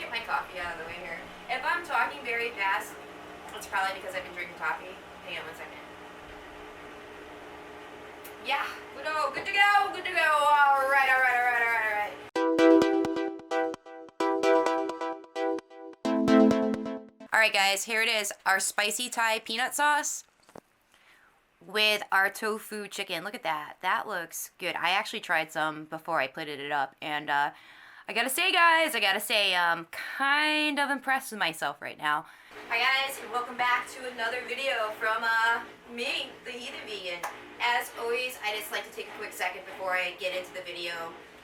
get my coffee out of the way here. If I'm talking very fast, it's probably because I've been drinking coffee. Hang on 1 second. Yeah, good to go, good to go, good to go. All right. All right, guys, here it is, our spicy Thai peanut sauce with our tofu chicken. Look at that. That looks good. I actually tried some before I plated it up, and I gotta say, guys, I'm kind of impressed with myself right now. Hi, guys, and welcome back to another video from me, the Heathen Vegan. As always, I just like to take a quick second before I get into the video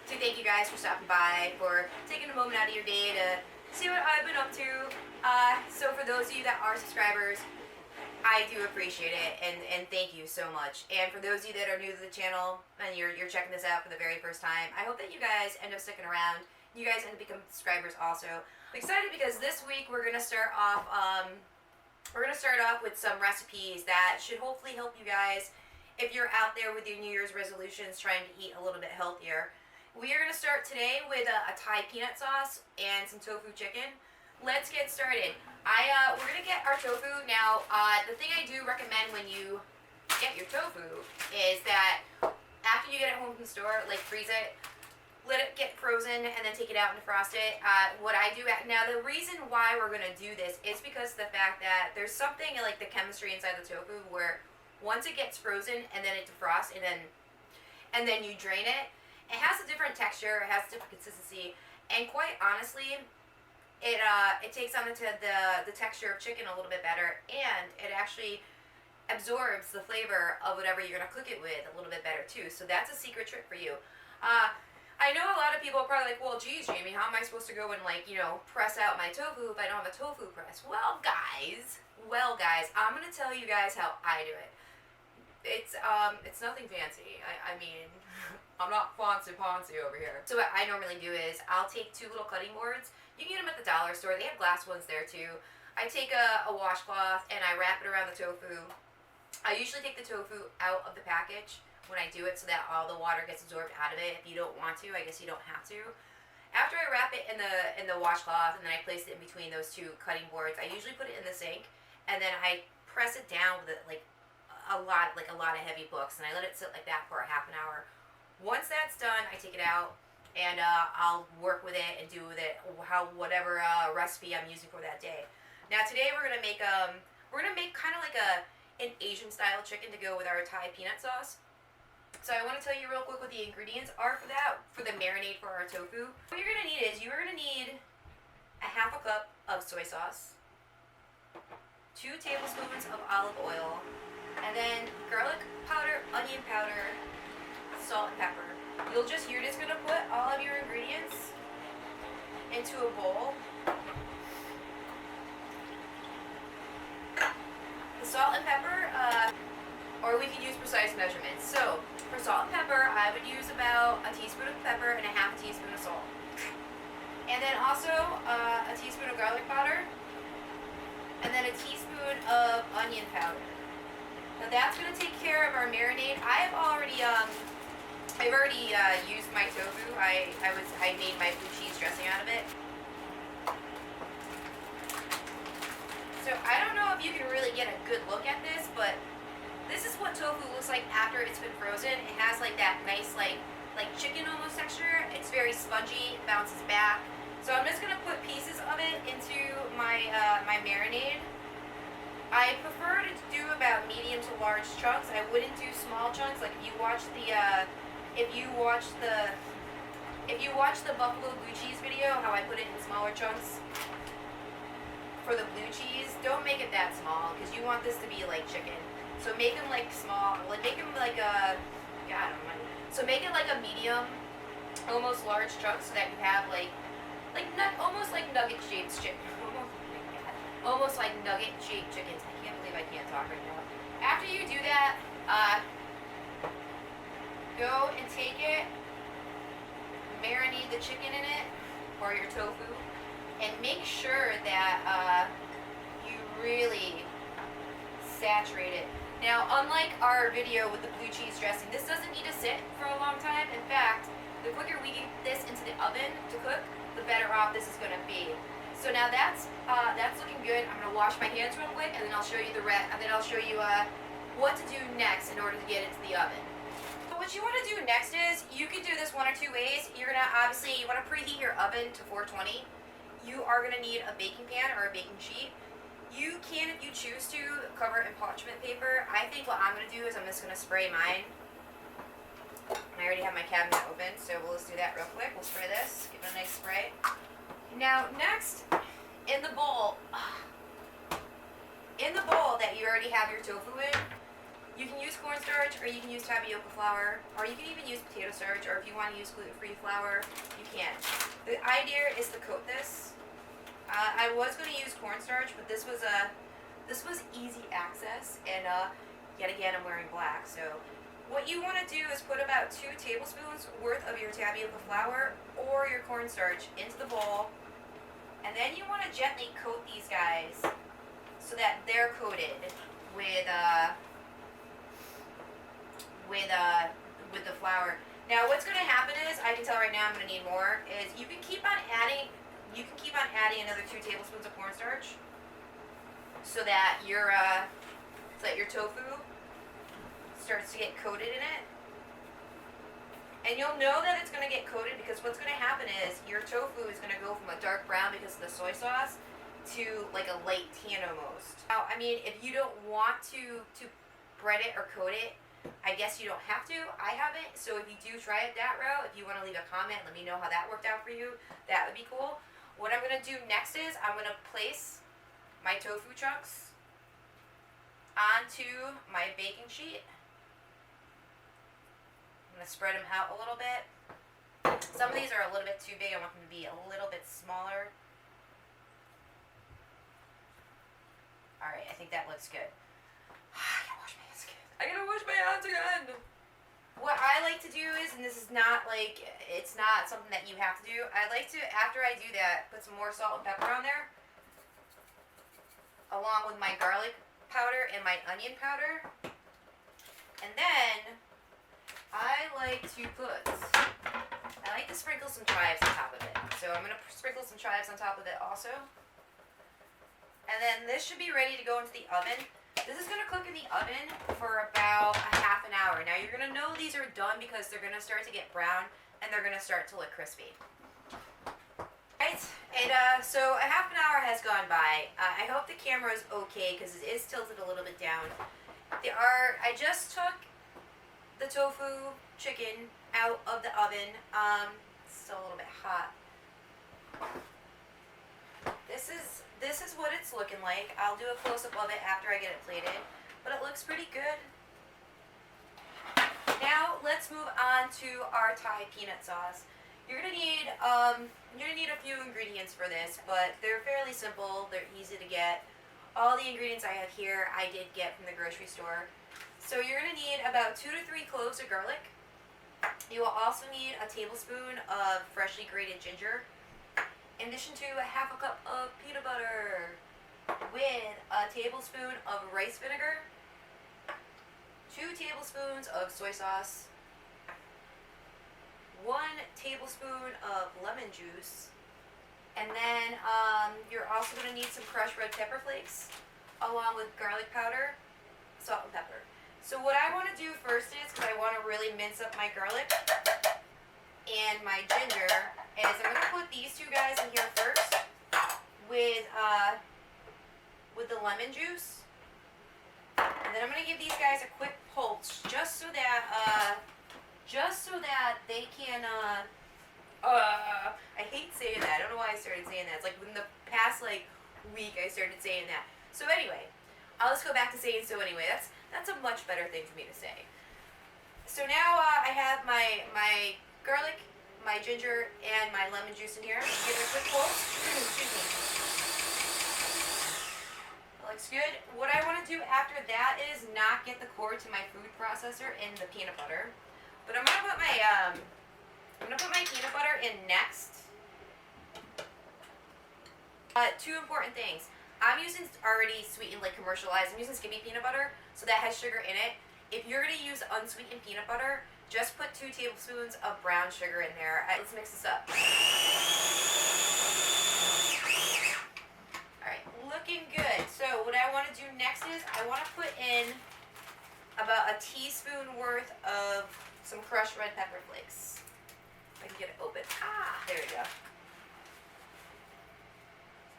to thank you guys for stopping by, for taking a moment out of your day to see what I've been up to. So for those of you that are subscribers, I do appreciate it, and thank you so much. And for those of you that are new to the channel and you're checking this out for the very first time, I hope that you guys end up sticking around. You guys end up becoming subscribers also. I'm excited because this week we're gonna start off with some recipes that should hopefully help you guys if you're out there with your New Year's resolutions trying to eat a little bit healthier. We are gonna start today with a Thai peanut sauce and some tofu chicken. Let's get started. We're gonna get our tofu. Now, the thing I do recommend when you get your tofu is that after you get it home from the store, like freeze it, let it get frozen, and then take it out and defrost it. What I do now, the reason why we're gonna do this is because of the fact that there's something like the chemistry inside the tofu where once it gets frozen and then it defrosts and then you drain it, it has a different texture, it has a different consistency, and quite honestly, it takes on the texture of chicken a little bit better, and it actually absorbs the flavor of whatever you're gonna cook it with a little bit better too. So that's a secret trick for you. I know a lot of people are probably like, well, geez, Jamie, how am I supposed to go and press out my tofu if I don't have a tofu press? Well, guys, I'm gonna tell you guys how I do it. It's nothing fancy. I mean, I'm not fancy over here. So what I normally do is I'll take 2 little cutting boards. You can get them at the dollar store. They have glass ones there too. I take a washcloth and I wrap it around the tofu. I usually take the tofu out of the package when I do it so that all the water gets absorbed out of it. If you don't want to, I guess you don't have to. After I wrap it in the washcloth and then I place it in between those 2 cutting boards, I usually put it in the sink and then I press it down with a lot of heavy books, and I let it sit like that for a half an hour. Once that's done, I take it out and I'll work with it and do with it whatever recipe I'm using for that day. Now today we're gonna make kind of like an Asian style chicken to go with our Thai peanut sauce. So I want to tell you real quick what the ingredients are for that, for the marinade for our tofu. What you're gonna need is you're gonna need a half a cup of soy sauce, 2 tablespoons of olive oil, and then garlic powder, onion powder, salt and pepper. You're just gonna put all of your ingredients into a bowl. The salt and pepper, or we could use precise measurements. So for salt and pepper, I would use about a teaspoon of pepper and a half a teaspoon of salt. And then also a teaspoon of garlic powder, and then a teaspoon of onion powder. Now that's going to take care of our marinade. I've already used my tofu. I made my blue cheese dressing out of it. So I don't know if you can really get a good look at this, but this is what tofu looks like after it's been frozen. It has like that nice like chicken almost texture. It's very spongy, it bounces back. So I'm just going to put pieces of it into my my marinade. I prefer to do about medium to large chunks. I wouldn't do small chunks. Like if you watch the buffalo blue cheese video, how I put it in smaller chunks for the blue cheese, don't make it that small because you want this to be like chicken. So make them like small, make them like a, yeah, I don't know. So make it like a medium, almost large chunk, so that you have almost like nugget shaped chicken. Almost like nugget-shaped chickens. I can't believe I can't talk right now. After you do that, go and take it, marinate the chicken in it, or your tofu, and make sure that you really saturate it. Now, unlike our video with the blue cheese dressing, this doesn't need to sit for a long time. In fact, the quicker we get this into the oven to cook, the better off this is going to be. So now that's looking good. I'm gonna wash my hands real quick, and then I'll show you what to do next in order to get into the oven. So what you want to do next is, you can do this one or two ways. You want to preheat your oven to 420. You are gonna need a baking pan or a baking sheet. You can, if you choose to, cover it in parchment paper. I think what I'm gonna do is I'm just gonna spray mine. And I already have my cabinet open, so we'll just do that real quick. We'll spray this, give it a nice spray. Now next, in the bowl that you already have your tofu in, you can use cornstarch, or you can use tapioca flour, or you can even use potato starch, or if you want to use gluten-free flour, you can. The idea is to coat this. I was going to use cornstarch, but this was easy access, and yet again I'm wearing black. So what you want to do is put about 2 tablespoons worth of your tapioca flour or your cornstarch into the bowl. And then you want to gently coat these guys so that they're coated with the flour. Now what's going to happen is, I can tell right now I'm going to need more, is you can keep on adding another 2 tablespoons of cornstarch so that your tofu starts to get coated in it. And you'll know that it's going to get coated because what's going to happen is your tofu is going to go from a dark brown because of the soy sauce to like a light tan almost. Now, I mean, if you don't want to bread it or coat it, I guess you don't have to. I haven't, so if you do try it that route, if you want to leave a comment, let me know how that worked out for you. That would be cool. What I'm going to do next is I'm going to place my tofu chunks onto my baking sheet. I'm going to spread them out a little bit. Some of these are a little bit too big. I want them to be a little bit smaller. Alright, I think that looks good. I gotta wash my hands again. I gotta wash my hands again! What I like to do is, and this is not like, it's not something that you have to do, I like to, after I do that, put some more salt and pepper on there, along with my garlic powder and my onion powder. And then I like to sprinkle some chives on top of it. So I'm going to sprinkle some chives on top of it also. And then this should be ready to go into the oven. This is going to cook in the oven for about a half an hour. Now you're going to know these are done because they're going to start to get brown and they're going to start to look crispy. Right, and so a half an hour has gone by. I hope the camera is okay because it is tilted a little bit down. I just took the tofu chicken out of the oven. It's still a little bit hot. This is what it's looking like. I'll do a close-up of it after I get it plated, but it looks pretty good. Now let's move on to our Thai peanut sauce. You're gonna need a few ingredients for this, but they're fairly simple. They're easy to get. All the ingredients I have here, I did get from the grocery store. So you're gonna need about 2 to 3 cloves of garlic. You will also need a tablespoon of freshly grated ginger, in addition to a half a cup of peanut butter, with a tablespoon of rice vinegar, 2 tablespoons of soy sauce, 1 tablespoon of lemon juice, and then you're also going to need some crushed red pepper flakes, along with garlic powder, salt and pepper. So what I want to do first is, because I want to really mince up my garlic and my ginger, is I'm going to put these 2 guys in here first with the lemon juice, and then I'm going to give these guys a quick pulse just so that they can. I hate saying that. I don't know why I started saying that. It's like within the past week I started saying that. So anyway, I'll just go back to saying so anyway. That's a much better thing for me to say. So now I have my garlic, my ginger, and my lemon juice in here. Give it a quick pulse. Excuse me. That looks good. What I want to do after that is not get the cord to my food processor in the peanut butter, but I'm gonna put my peanut butter in next. 2 important things. I'm using already sweetened, commercialized. I'm using Skippy peanut butter, so that has sugar in it. If you're going to use unsweetened peanut butter, just put 2 tablespoons of brown sugar in there. Let's mix this up. teaspoon worth of some crushed red pepper flakes. If I can get it open. Ah, there we go.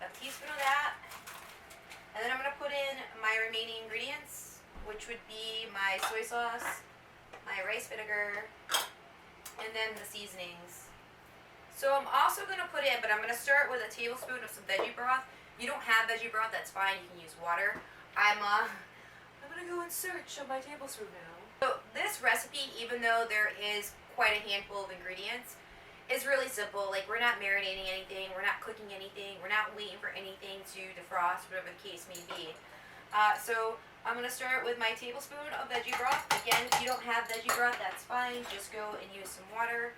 A teaspoon of that. And then I'm going to put in my remaining ingredients, which would be my soy sauce, my rice vinegar, and then the seasonings. So I'm also going to put in, but I'm going to start with a tablespoon of some veggie broth. You don't have veggie broth, that's fine. You can use water. I'm going to go and search on my tablespoon now. So this recipe, even though there is quite a handful of ingredients, is really simple. Like, we're not marinating anything, we're not cooking anything, we're not waiting for anything to defrost, whatever the case may be. So I'm going to start with my tablespoon of veggie broth. Again, if you don't have veggie broth, that's fine. Just go and use some water.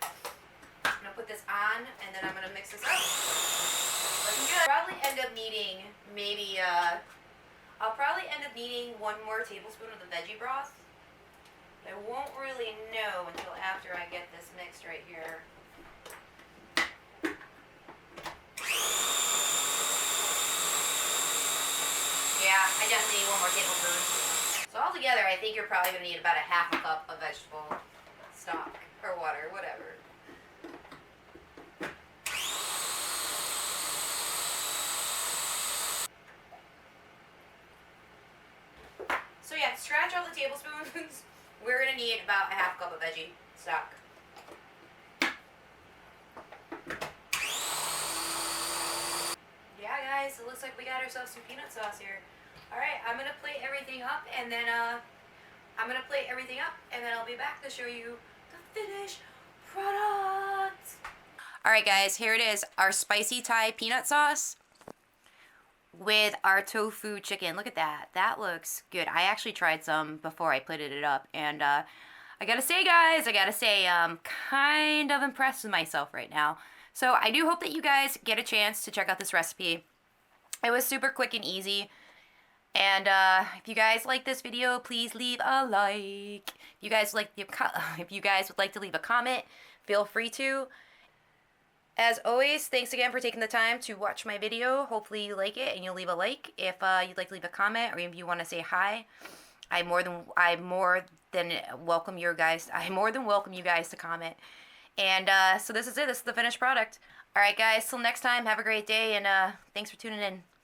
I'm going to put this on, and then I'm going to mix this up. Looking good. I'll probably end up needing maybe, I'll probably end up needing 1 more tablespoon of the veggie broth. I won't really know until after I get this mixed right here. Yeah, I definitely need 1 more tablespoon. So altogether, I think you're probably going to need about a half a cup of vegetable stock or water, whatever. So yeah, scratch all the tablespoons. We're going to need about a half cup of veggie stock. Yeah, guys, it looks like we got ourselves some peanut sauce here. Alright, I'm going to plate everything up, and then I'll be back to show you the finished product. Alright guys, here it is, our spicy Thai peanut sauce with our tofu chicken. Look at that. That looks good. I actually tried some before I plated it up, and I gotta say, guys, I'm kind of impressed with myself right now. So I do hope that you guys get a chance to check out this recipe. It was super quick and easy. And if you guys like this video, please leave a like. If you guys would like to leave a comment, feel free to. As always, thanks again for taking the time to watch my video. Hopefully you like it and you'll leave a like. If you'd like to leave a comment, or if you want to say hi, I more than welcome you guys to comment. And so this is it. This is the finished product. All right, guys. Till next time. Have a great day, and thanks for tuning in.